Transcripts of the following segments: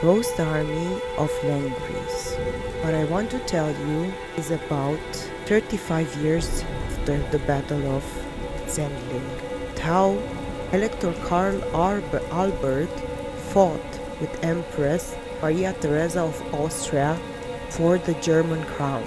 ghost army of Lenggries. What I want to tell you is about 35 years after the Battle of Sendling, how Elector Karl Albert fought with Empress Maria Theresa of Austria for the German crown.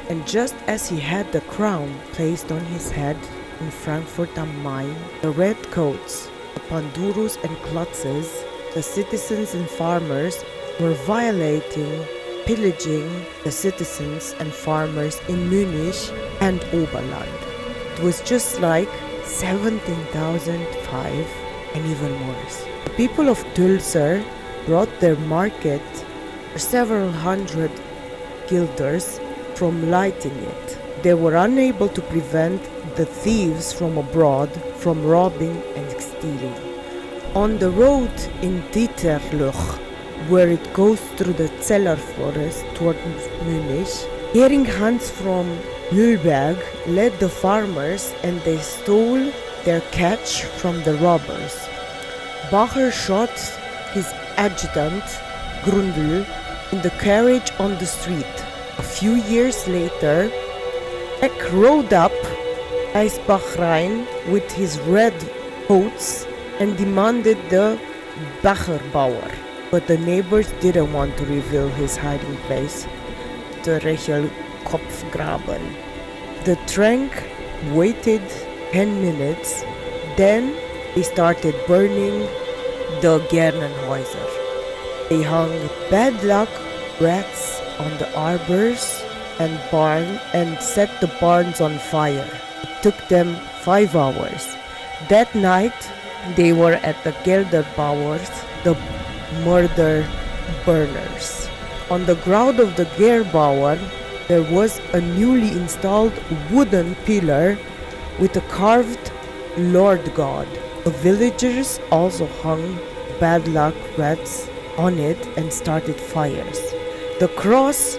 And just as he had the crown placed on his head in Frankfurt am Main, the redcoats, the pandurus and klotzes, the citizens and farmers were violating, pillaging the citizens and farmers in Munich and Oberland. It was just like 17,005 and even worse. The people of Dülser brought their market for several hundred guilders from lighting it. They were unable to prevent the thieves from abroad from robbing and stealing. On the road in Dieterluch, where it goes through the Zeller forest toward Munich, Hering Hans from Mühlberg led the farmers and they stole their catch from the robbers. Bacher shot his adjutant, Grundl, in the carriage on the street. A few years later, Eck rode up Eisbach-Rhein with his red coats and demanded the Bacherbauer. But the neighbors didn't want to reveal his hiding place, the Rechel Kopfgraben. The trank waited 10 minutes, then they started burning the Gernenhäuser. They hung bad luck rats on the arbors and barn and set the barns on fire. It took them 5 hours. That night, they were at the Gelderbauers, the murder burners. On the ground of the Gerbauer, there was a newly installed wooden pillar with a carved Lord God. The villagers also hung bad luck rats on it and started fires. The cross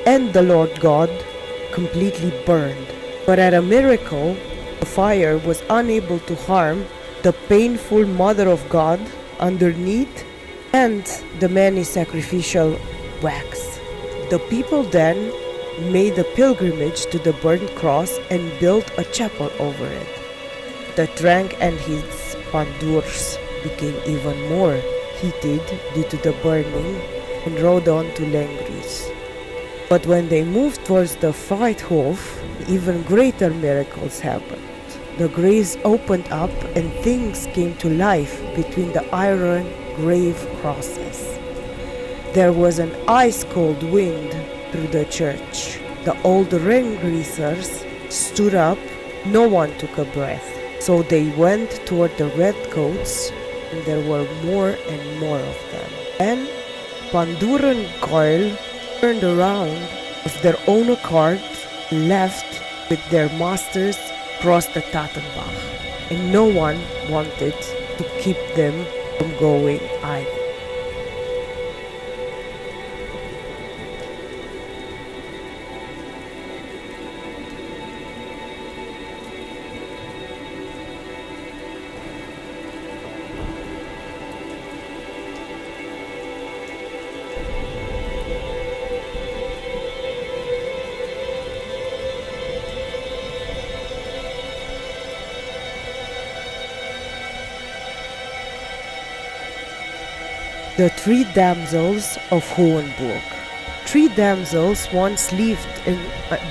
and the Lord God completely burned. But at a miracle, the fire was unable to harm the painful Mother of God underneath and the many sacrificial wax. The people then made a pilgrimage to the burnt cross and built a chapel over it. The Trank and his pandurs became even more heated due to the burning and rode on to Lenggries. But when they moved towards the Friedhof, even greater miracles happened. The graves opened up and things came to life between the iron grave crosses. There was an ice-cold wind through the church. The old Lengriesers stood up, no one took a breath. So they went toward the redcoats, and there were more and more of them. And Panduren Coil turned around of their own accord, left with their masters across the Tattenbach, and no one wanted to keep them from going either. The 3 damsels of Hohenburg. 3 damsels once lived in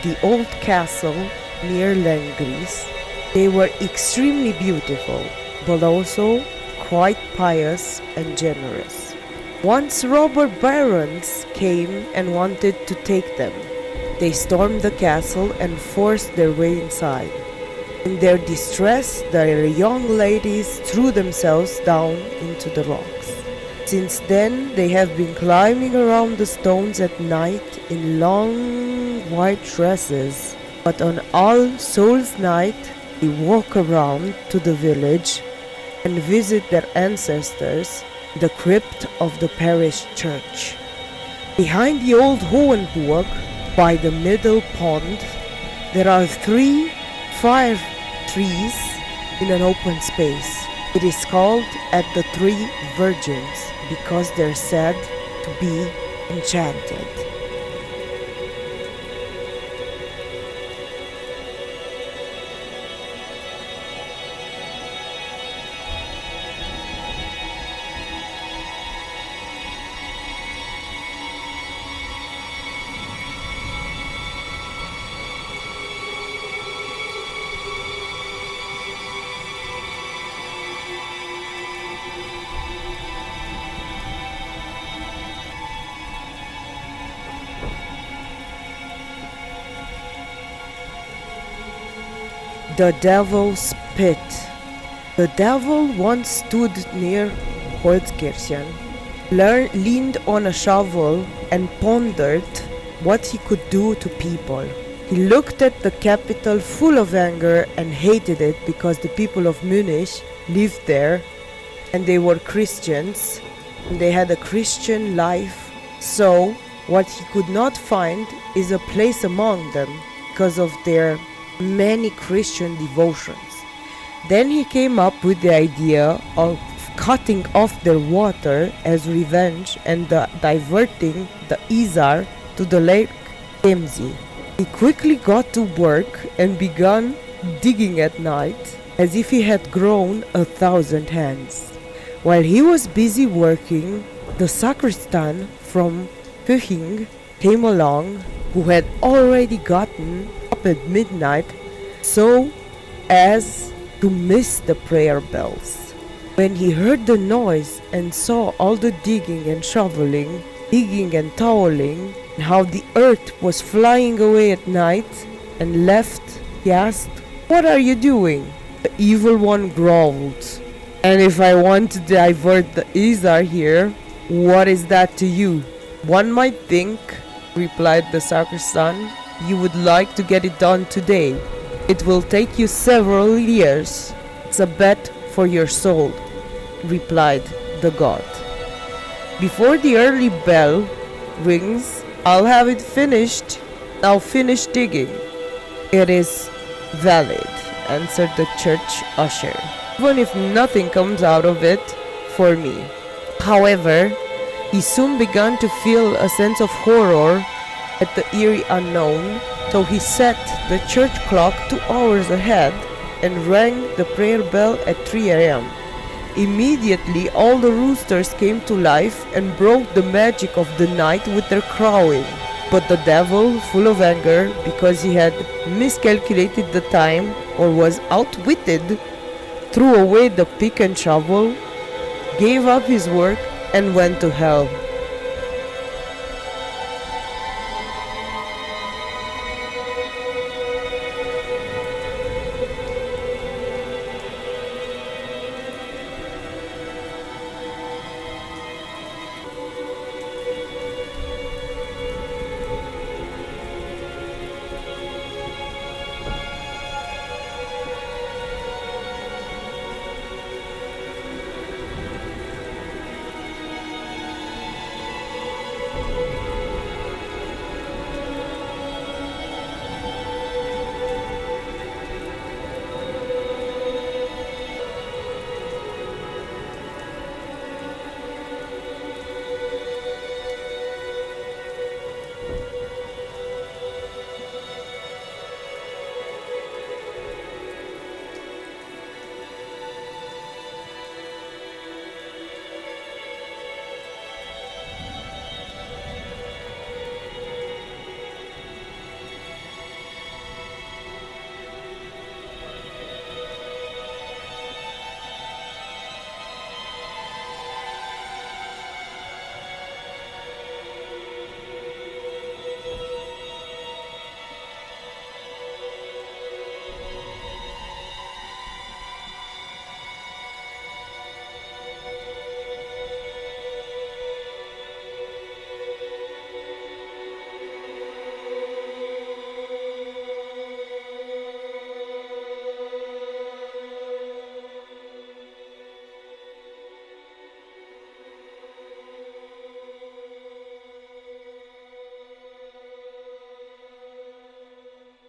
the old castle near Lenggries. They were extremely beautiful, but also quite pious and generous. Once robber barons came and wanted to take them. They stormed the castle and forced their way inside. In their distress, their young ladies threw themselves down into the rocks. Since then, they have been climbing around the stones at night in long white dresses. But on All Souls' Night, they walk around to the village and visit their ancestors, the crypt of the parish church. Behind the old Hohenburg, by the middle pond, there are 3 fire trees in an open space. It is called at the Three Virgins because they're said to be enchanted. The Devil's Pit. The devil once stood near Holzkirchen, leaned on a shovel and pondered what he could do to people. He looked at the capital full of anger and hated it because the people of Munich lived there and they were Christians and they had a Christian life. So what he could not find is a place among them because of their many Christian devotions. Then he came up with the idea of cutting off their water as revenge and diverting the Isar to the lake Temzi. He quickly got to work and began digging at night as if he had grown 1,000 hands. While he was busy working, the sacristan from Püching came along, who had already gotten up at midnight so as to miss the prayer bells. When he heard the noise and saw all the digging and shoveling, digging and toweling, and how the earth was flying away at night and left, he asked, "What are you doing?" The evil one growled, "And if I want to divert the Isar here, what is that to you?" "One might think," replied the sacristan, "you would like to get it done today. It will take you several years. It's a bet for your soul," replied the god. "Before the early bell rings, I'll have it finished. Now finish digging." "It is valid," answered the church usher, "even if nothing comes out of it for me." However, he soon began to feel a sense of horror at the eerie unknown, so he set the church clock 2 hours ahead and rang the prayer bell at 3 a.m. Immediately all the roosters came to life and broke the magic of the night with their crowing. But the devil, full of anger because he had miscalculated the time or was outwitted, threw away the pick and shovel, gave up his work and went to hell.